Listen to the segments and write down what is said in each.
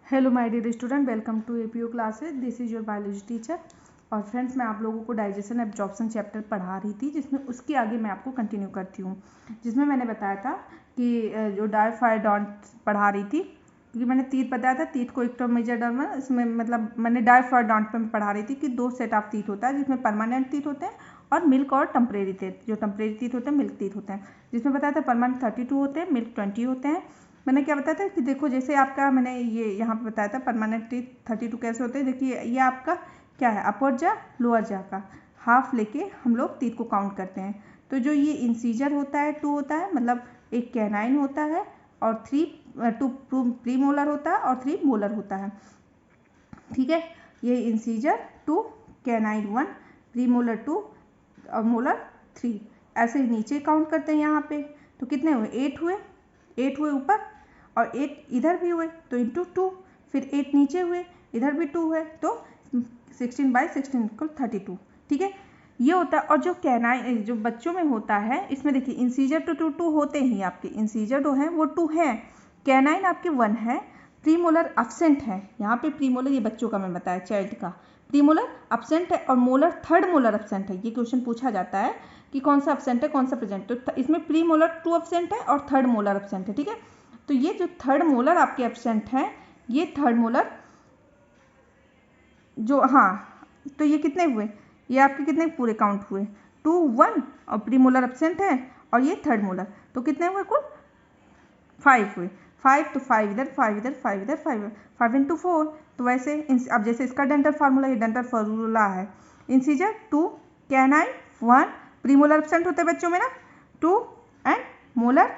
Hello my dear student, welcome to APO classes. This is your biology teacher. और friends, मैं आप लोगों को डाइजेशन एब्जॉर्प्शन चैप्टर पढ़ा रही थी, जिसमें उसके आगे मैं आपको कंटिन्यू करती हूँ। जिसमें मैंने बताया था कि जो डायफाइडॉन्ट पढ़ा रही थी, क्योंकि मैंने तीत बताया था, तीत को इक्टोमेसोडर्म, इसमें मतलब मैंने डायफाइडॉन्ट में पढ़ा रही थी कि 2 सेट ऑफ तीत होता है, जिसमें परमानेंट तीत होते हैं और मिल्क और टेम्परेरी तीत। जो टेम्परेरी तीत होते हैं मिल्क तीत होते हैं। जिसमें बताया था परमानेंट 32 होते हैं, मिल्क 20 होते हैं। मैंने क्या बताया था कि देखो, जैसे आपका मैंने ये यहाँ पे बताया था परमानेंट टीथ 32 कैसे होते हैं। देखिए, ये आपका क्या है, अपर जा लोअर जा का हाफ लेके हम लोग टीथ को काउंट करते हैं। तो जो ये इंसीजर होता है 2 होता है, मतलब एक कैनाइन होता है और 2 प्री मोलर होता है और 3 मोलर होता है। ठीक है, ये इंसीजर 2, कैनाइन 1, प्री मोलर 2 और मोलर 3। ऐसे ही नीचे काउंट करते हैं यहाँ पे। तो कितने हुए, 8 हुए, 8 हुए ऊपर और 8 इधर भी हुए तो इंटू 2, फिर 8 नीचे हुए, इधर भी 2 है तो 16/16 इक्वल 32। ठीक है, ये होता है। और जो कैनाइन जो बच्चों में होता है, इसमें देखिए इंसीजर तो 2 होते ही, आपके इंसीजर जो है वो 2 हैं, कैनाइन आपके 1 है, प्रीमोलर अब्सेंट है। यहाँ पे प्रीमोलर ये बच्चों का मैं बताया, चाइल्ड का प्रीमोलर अब्सेंट है और मोलर थर्ड मोलर अब्सेंट है। ये क्वेश्चन पूछा जाता है कि कौन सा अब्सेंट है कौन सा प्रेजेंट। तो इसमें प्रीमोलर 2 अब्सेंट है और थर्ड मोलर अब्सेंट है। ठीक है, तो ये जो थर्ड मोलर आपके एब्सेंट है, ये थर्ड मोलर जो, हाँ, तो ये कितने हुए, ये आपके कितने पूरे काउंट हुए, 2, 1 और प्रीमोलर एब्सेंट है और ये थर्ड मोलर, तो कितने हुए कुल 5 हुए। 5 तो 5 इधर, 5 इधर, 5 इधर, 5 इंटू 4। तो वैसे अब जैसे इसका डेंटल फार्मूला, ये डेंटल फार्मूला है इंसीजर 2, कैनाइन 1, प्रीमोलर एब्सेंट होते हैं बच्चों में ना 2 and molar,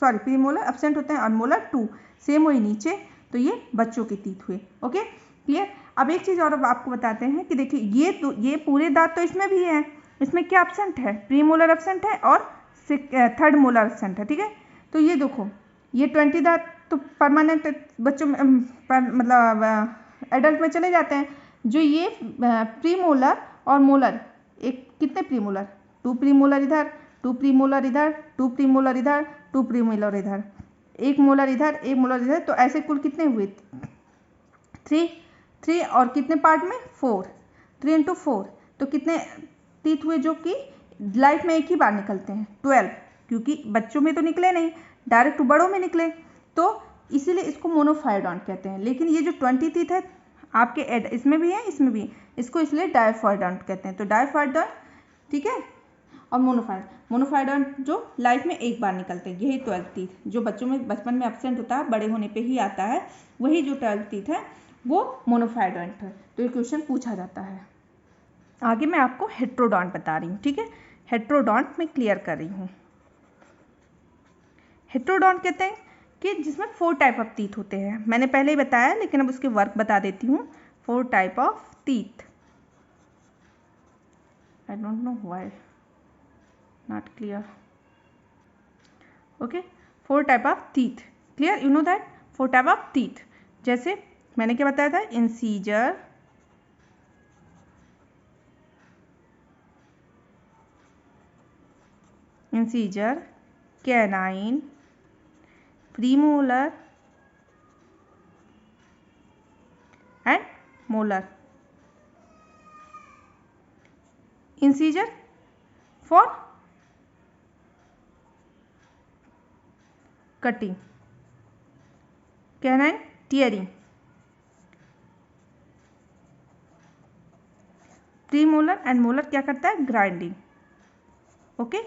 sorry premolar absent होते हैं और मोलर 2। सेम वही नीचे, तो ये बच्चों के तीत हुए। Okay, clear. अब एक चीज़ और आपको बताते हैं कि देखिए, ये पूरे दांत तो इसमें भी है, इसमें क्या एब्सेंट है, प्रीमोलर एब्सेंट है और थर्ड मोलर एब्सेंट है। ठीक है, तो ये देखो, ये 20 दांत तो परमानेंट बच्चों में मतलब एडल्ट में चले जाते हैं। जो ये प्रीमोलर और मोलर, एक कितने प्रीमोलर, 2 प्रीमोलर इधर, 2 प्रीमोलर इधर, 2 प्रीमोलर इधर, 2 प्रीमोलर इधर, 1 मोलर इधर, 1 मोलर इधर, तो ऐसे कुल कितने हुए, 3 और कितने पार्ट में 4, 3 इंटू 4, तो कितने टीथ हुए जो कि लाइफ में एक ही बार निकलते हैं, 12। क्योंकि बच्चों में तो निकले नहीं, डायरेक्ट बड़ों में निकले, तो इसीलिए इसको मोनोफाइडॉन्ट कहते हैं। लेकिन ये जो 20 टीथ है आपके इसमें भी है, इसमें भी, इसको इसलिए डायफाइडॉन्ट कहते हैं। तो डायफाइडॉन्ट, ठीक है, और मोनोफाइडॉन्ट जो लाइफ में एक बार निकलते हैं, यही 12 टीथ जो बच्चों में बचपन में एब्सेंट होता है, बड़े होने पे ही आता है, वही जो 12 टीथ है वो मोनोफाइडॉन्ट है। तो ये क्वेश्चन पूछा जाता है। आगे मैं आपको हेट्रोडॉन्ट बता रही हूँ। ठीक है, हेट्रोडॉन्ट में क्लियर कर रही हूँ। हेट्रोडॉन्ट कहते हैं कि जिसमें 4 टाइप ऑफ टीथ होते हैं। मैंने पहले ही बताया, लेकिन अब उसके वर्क बता देती हूँ। 4 type of teeth, I don't know why not clear. Okay, 4 type of teeth, clear, you know that 4 type of teeth. जैसे मैंने क्या बताया था, incisor, canine, premolar and molar. Incisor for cutting, canine tearing, premolar and molar क्या करता है, grinding. Okay,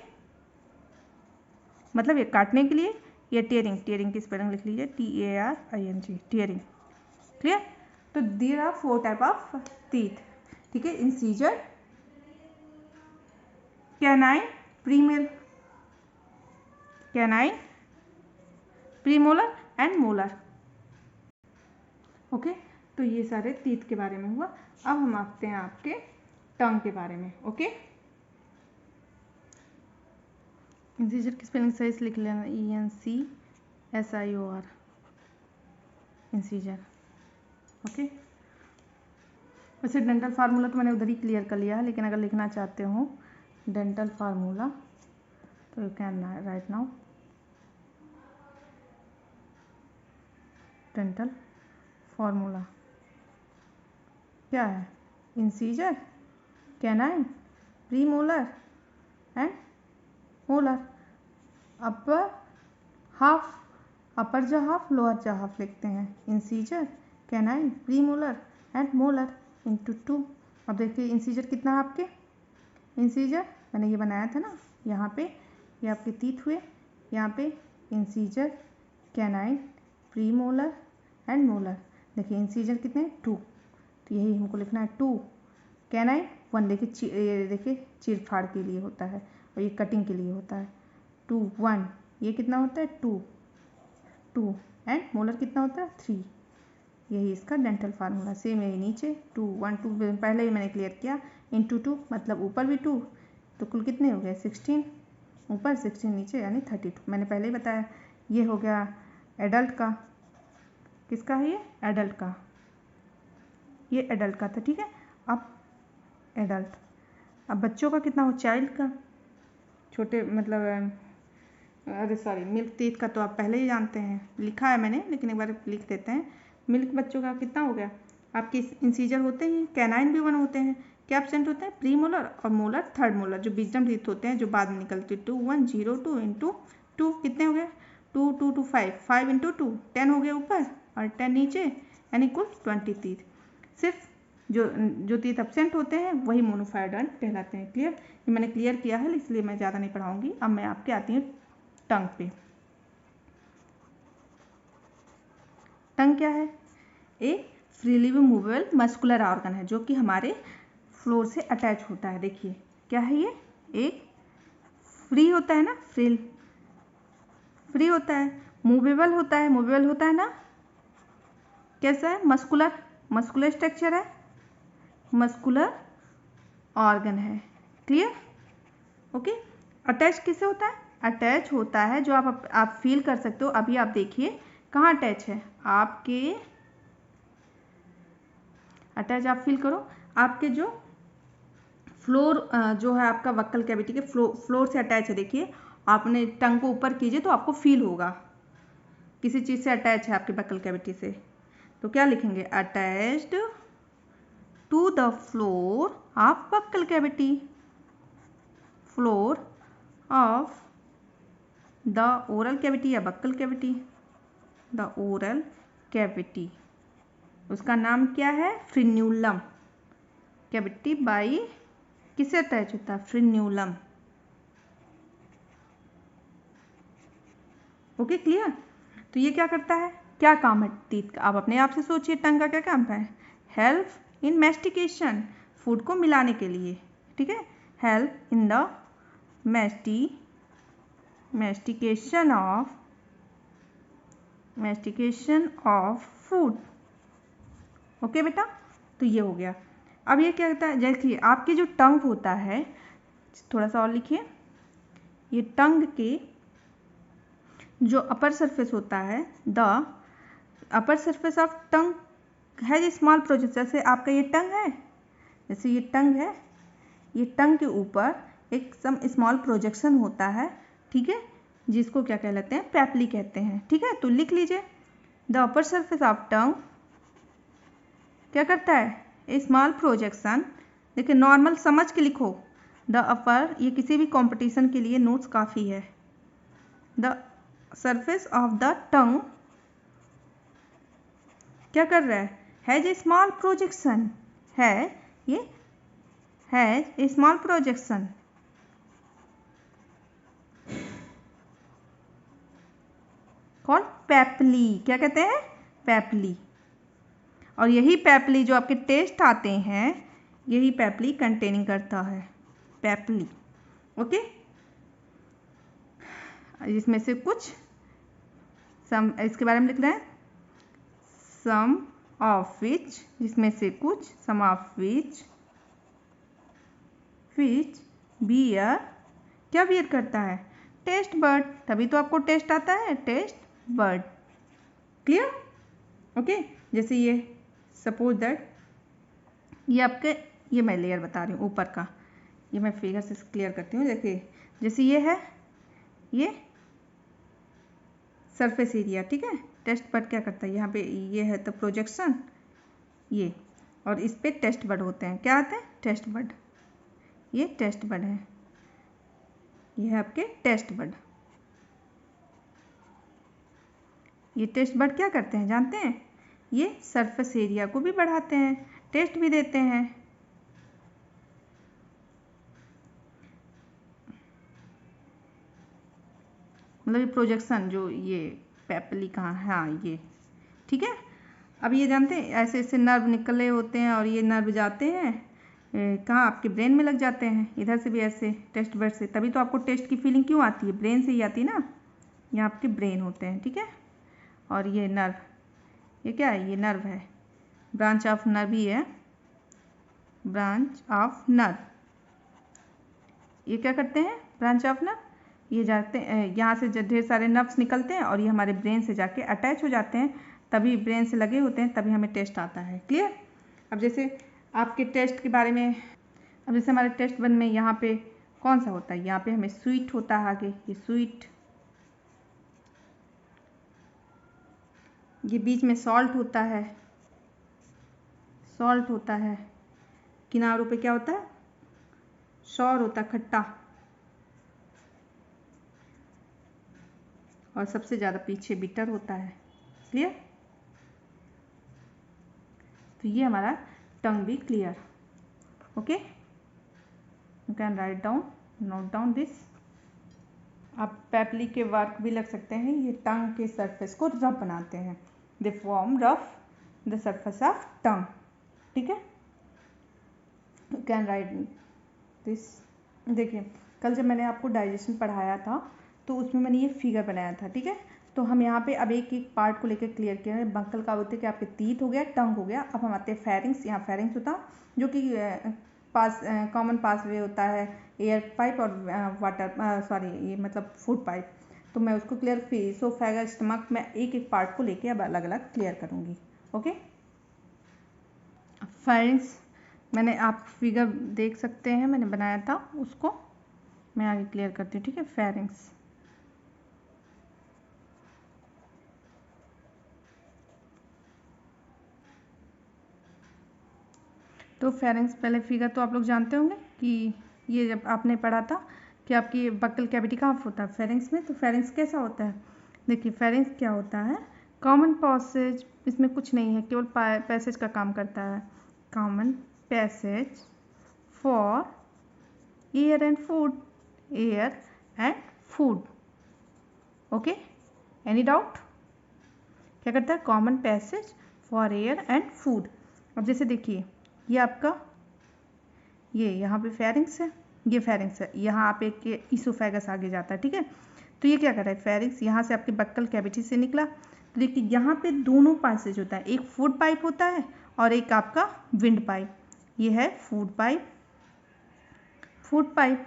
मतलब ये काटने के लिए, ये टीयरिंग, टीयरिंग की स्पेलिंग लिख लीजिए, TARING, टीयरिंग। क्लियर। तो there are 4 type of teeth. ठीक है, incisor, canine, premolar and molar. Okay, तो ये सारे टीथ के बारे में हुआ। अब हम आते हैं आपके टंग के बारे में। ओके, इंसीजर की स्पेलिंग सही से लिख लेना, ENCSIOR, इंसीजर। ओके, वैसे डेंटल फार्मूला तो मैंने उधर ही क्लियर कर लिया है, लेकिन अगर लिखना चाहते हो डेंटल फार्मूला तो you can write now, dental formula क्या है? Incisor, canine, premolar and molar. Upper half, upper jaw half, lower jaw half लिखते हैं। Incisor, canine, premolar and molar into 2। अब देखिए इंसीजर कितना है आपके? इंसीजर मैंने ये बनाया था ना, यहाँ पे ये आपके तीत हुए, यहाँ पे incisor, canine, premolar and molar. देखिए इंसीजर कितने? 2, तो यही हमको लिखना है 2। कैनाइन 1, देखिए चीर फाड़ के लिए होता है और ये कटिंग के लिए होता है। 2 1, ये कितना होता है? 2 एंड मोलर कितना होता है? 3। यही इसका डेंटल फार्मूला। सेम यही नीचे 2 1 2 पहले ही मैंने क्लियर किया। इंटू 2 मतलब ऊपर भी 2, तो कुल कितने हो गए? 16 ऊपर, 16 नीचे, यानी 32। मैंने पहले ही बताया। ये हो गया एडल्ट का। किसका है ये? एडल्ट का। ये एडल्ट का था, ठीक है। अब एडल्ट, अब बच्चों का कितना हो? चाइल्ड का, छोटे मतलब अरे सॉरी, मिल्क टीथ का तो आप पहले ही जानते हैं, लिखा है मैंने, लेकिन एक बार लिख देते हैं। मिल्क बच्चों का कितना हो गया? आपके इंसीजर होते हैं, कैनाइन भी 1 होते हैं, क्या एब्सेंट होते हैं? प्री मोलर और मोलर थर्ड मोलर, जो विजडम टीथ होते हैं जो बाद में निकलते हैं। 2 1 0 2 इंटू 2 कितने हो गए? 2 2 2 5 5 इंटू 2 10 हो गया ऊपर और 10 नीचे, यानी कुल 20 टीथ। सिर्फ जो टीथ एब्सेंट होते हैं वही मोनोफायोडॉन्ट कहलाते हैं। क्लियर? ये मैंने क्लियर किया है, इसलिए मैं ज़्यादा नहीं पढ़ाऊंगी। अब मैं आपके आती हूँ टंग पे। टंग क्या है? एक फ्रीली मूवेबल मस्कुलर ऑर्गन है जो कि हमारे फ्लोर से अटैच होता है। देखिए क्या है ये? एक फ्री होता है ना, फ्री होता है, मूवेबल होता है, मूवेबल होता है ना। कैसा है? मस्कुलर, मस्कुलर स्ट्रक्चर है, मस्कुलर ऑर्गन है। क्लियर? ओके। अटैच किससे होता है? अटैच होता है जो आप फील कर सकते हो। अभी आप देखिए कहाँ अटैच है आपके, अटैच आप फील करो, आपके जो फ्लोर जो है आपका वक्कल कैविटी के फ्लोर से अटैच है। देखिए आपने टंग को ऊपर कीजिए तो आपको फील होगा किसी चीज़ से अटैच है आपके वक्कल कैविटी से। तो क्या लिखेंगे? Attached to the floor of buccal cavity, floor of the oral cavity या buccal cavity, the oral cavity. उसका नाम क्या है? फ्रीन्यूलम। कैविटी बाई किससे अटैच होता है? फ्रीन्यूलम। Okay clear? तो ये क्या करता है? क्या काम है टीथ का? आप अपने आप से सोचिए, टंग का क्या काम है? हेल्प इन मैस्टिकेशन, फूड को मिलाने के लिए, ठीक है। Help in the mastication of food. Okay बेटा, तो ये हो गया। अब ये क्या होता है? जैसे आपकी जो टंग होता है, थोड़ा सा और लिखिए, ये टंग के जो अपर सरफेस होता है, the upper surface of tongue है स्मॉल प्रोजेक्शन। जैसे आपका ये टंग है, जैसे ये टंग है, ये टंग के ऊपर एक सम स्मॉल प्रोजेक्शन होता है, ठीक है, जिसको क्या कहलाते हैं? पैपली कहते हैं, ठीक है। तो लिख लीजिए, the upper surface of tongue क्या करता है? ए स्मॉल प्रोजेक्शन। देखिए नॉर्मल समझ के लिखो, द अपर, ये किसी भी कंपटीशन के लिए नोट्स काफ़ी है। The surface of the tongue क्या कर रहा है? हैज ए स्मॉल प्रोजेक्शन, है ये has a small projection, called papilla. क्या कहते हैं? पैपली। और यही पैपली जो आपके टेस्ट आते हैं, यही पैपली कंटेनिंग करता है, पैपली। ओके, इसमें से कुछ सम इसके बारे में लिख रहे हैं, सम ऑफ विच, जिसमें से कुछ, सम ऑफ विच बियर, क्या बियर करता है? Taste bud. तभी तो आपको टेस्ट आता है, टेस्ट बर्ड। क्लियर? ओके। जैसे ये सपोज दैट ये आपके, ये मैं लेयर बता रही हूँ ऊपर का, ये मैं फिगर से क्लियर करती हूँ। देखिए जैसे ये है, ये सरफेस एरिया, ठीक है, टेस्ट बड क्या करता है, यहाँ पे ये है तो प्रोजेक्शन ये, और इस पे टेस्ट बड होते हैं, क्या आते हैं, टेस्ट बड। ये टेस्ट बड है, ये है आपके टेस्ट बड। ये टेस्ट बड क्या करते हैं जानते हैं, ये सरफेस एरिया को भी बढ़ाते हैं, टेस्ट भी देते हैं। मतलब ये प्रोजेक्शन जो ये पेपली कहाँ है, हाँ ये ठीक है। अब ये जानते हैं ऐसे ऐसे नर्व निकले होते हैं और ये नर्व जाते हैं कहाँ, आपके ब्रेन में लग जाते हैं, इधर से भी ऐसे टेस्ट बड से। तभी तो आपको टेस्ट की फीलिंग क्यों आती है, ब्रेन से ही आती है ना, ये आपके ब्रेन होते हैं, ठीक है। और ये नर्व, ये क्या है, ये नर्व है, ब्रांच ऑफ नर्व ही है, ब्रांच ऑफ नर्व। ये क्या करते हैं, ब्रांच ऑफ नर्व, ये जाते हैं यहाँ से ढेर सारे नर्व्स निकलते हैं और ये हमारे ब्रेन से जाके अटैच हो जाते हैं, तभी ब्रेन से लगे होते हैं, तभी हमें टेस्ट आता है। क्लियर। अब जैसे आपके टेस्ट के बारे में, अब जैसे हमारे टेस्ट बन में यहाँ पे कौन सा होता है, यहाँ पे हमें स्वीट होता है आगे, ये स्वीट, ये बीच में सॉल्ट होता है, सॉल्ट होता है, किनारों पे क्या होता है, सॉर होता है, खट्टा, और सबसे ज़्यादा पीछे बिटर होता है। क्लियर। तो ये हमारा टंग भी clear. Okay, you can write down, note down this. आप पेपली के वर्क भी लग सकते हैं, ये टंग के सरफेस को रफ बनाते हैं, they form rough the surface of tongue, ठीक है। You can right this. देखिए कल जब मैंने आपको डाइजेशन पढ़ाया था तो उसमें मैंने ये फिगर बनाया था, ठीक है। तो हम यहाँ पे अब एक एक पार्ट को लेकर क्लियर किया है। बंकल का होते हैं कि आपके टीथ हो गया, टंग हो गया। अब हम आते हैं फेरिंग्स। यहाँ फेरिंग्स होता जो कि पास कॉमन पासवे होता है एयर पाइप और वाटर सॉरी ये मतलब फूड पाइप। तो मैं उसको क्लियर इसोफेगस स्टमक में एक एक पार्ट को लेके अब अलग अलग क्लियर करूँगी। ओके, फेरिंग्स मैंने आप फिगर देख सकते हैं, मैंने बनाया था उसको मैं आगे क्लियर करती हूँ, ठीक है। फेरिंग्स, तो फेरिंग्स पहले फिगर तो आप लोग जानते होंगे कि ये जब आपने पढ़ा था कि आपकी बक्कल कैविटी कहाँ होता है, फेरिंग्स में। तो फेरिंग्स कैसा होता है, देखिए फेरिंग्स क्या होता है, कॉमन पैसेज, इसमें कुछ नहीं है, केवल पैसेज का काम करता है, common passage for air and food, air and food. Okay, any doubt, क्या करता है, common passage for air and food. अब जैसे देखिए ये आपका ये यहाँ पे फेरिंग्स है, ये फेरिंग्स है, यहाँ आप एक इसोफेगस आगे जाता है, ठीक है। तो ये क्या कर रहा है, फेरिंग्स यहाँ से आपके बक्कल कैविटी से निकला। तो देखिए यहाँ पे दोनों पैसेज होता है, एक फूड पाइप होता है और एक आपका विंड पाइप। ये है फूड पाइप, फूड पाइप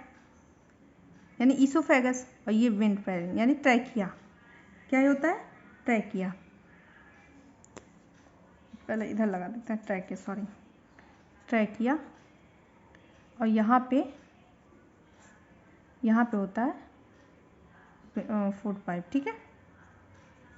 यानी इसोफेगस, और ये विंड पाइप यानी ट्रैकिया। क्या होता है, ट्रैकिया। पहले इधर लगा देते हैं ट्रैकिया, सॉरी ट्रैकिया। और यहाँ पे होता है फूड पाइप, ठीक है,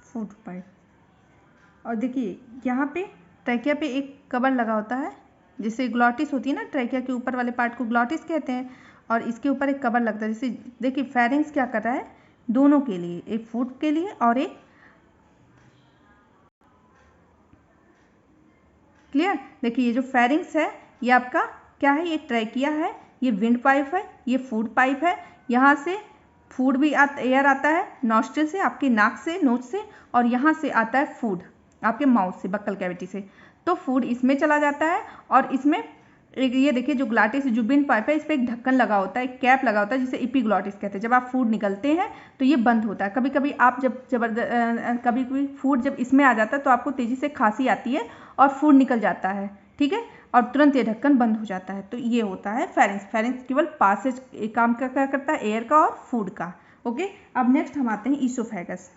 फूड पाइप। और देखिए यहाँ पे ट्रैकिया पे एक कवर लगा होता है, जैसे ग्लॉटिस होती है ना, ट्रैकिया के ऊपर वाले पार्ट को ग्लॉटिस कहते हैं, और इसके ऊपर एक कवर लगता है। जैसे देखिए फेरिंग्स क्या कर रहा है, दोनों के लिए, एक फूड के लिए और एक, क्लियर। देखिए ये जो फेरिंग्स है ये आपका क्या है, ये ट्रैकिया है, ये विंड पाइप है, ये फूड पाइप है। यहाँ से फूड भी एयर आता है नॉस्ट्रिल से, आपके नाक से, नोज से, और यहाँ से आता है फूड आपके माउथ से, बक्कल कैविटी से। तो फूड इसमें चला जाता है और इसमें एक ये देखिए जो ग्लॉटिस जो विंड पाइप है, इस पर एक ढक्कन लगा होता है, एक कैप लगा होता है जिसे इपीग्लॉटिस कहते हैं। जब आप फूड निकलते हैं तो ये बंद होता है। कभी कभी आप जब कभी कभी फूड जब इसमें आ जाता है तो आपको तेज़ी से खांसी आती है और फूड निकल जाता है, ठीक है, और तुरंत ये ढक्कन बंद हो जाता है। तो ये होता है फेरिंग्स। फेरिंग्स केवल पासेज काम क्या करता है, एयर का और फूड का। ओके, अब नेक्स्ट हम आते हैं इसोफेगस।